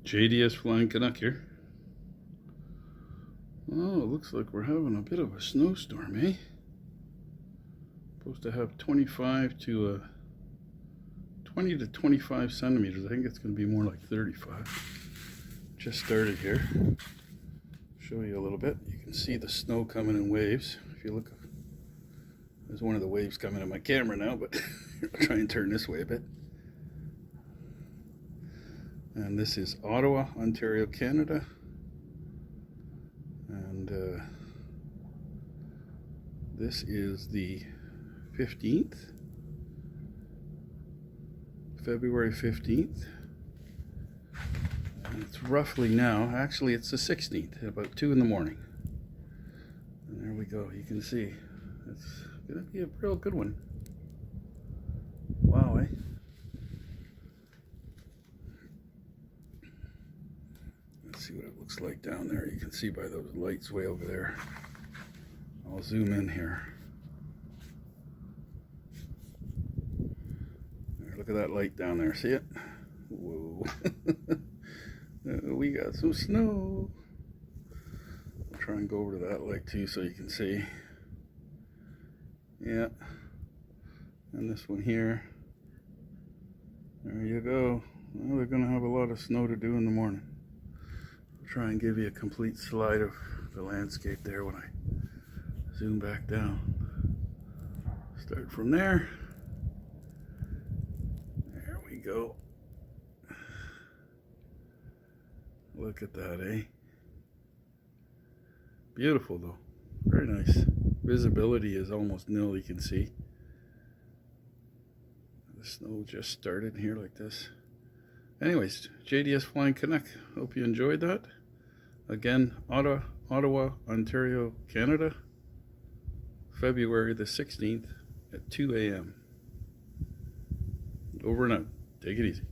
JDS Flying Canuck here. Oh, it looks like we're having a bit of a snowstorm, eh? Supposed to have 20 to 25 centimeters. I think it's going to be more like 35. Just started here. Show you a little bit. You can see the snow coming in waves. If you look, there's one of the waves coming in my camera now, but I'll try and turn this way a bit. And this is Ottawa, Ontario, Canada. And this is the 15th, February 15th. And it's roughly now, actually it's the 16th, about 2 in the morning. And there we go, you can see. It's gonna be a real good one. Wow, eh? Let's see what it looks like down there. You can see by those lights way over there. I'll zoom in here. There, look at that light down there. See it? Whoa. We got some snow. I'll try and go over to that light too so you can see. Yeah. And this one here. There you go. Well, they're going to have a lot of snow to do in the morning. I'll try and give you a complete slide of the landscape there when I zoom back down. Start from there. There we go. Look at that, eh? Beautiful though. Very nice. Visibility is almost nil, you can see. The snow just started here like this. Anyways, JDS Flying Canuck. Hope you enjoyed that. Again, Ottawa, Ontario, Canada. February the 16th at 2 a.m. Over and out. Take it easy.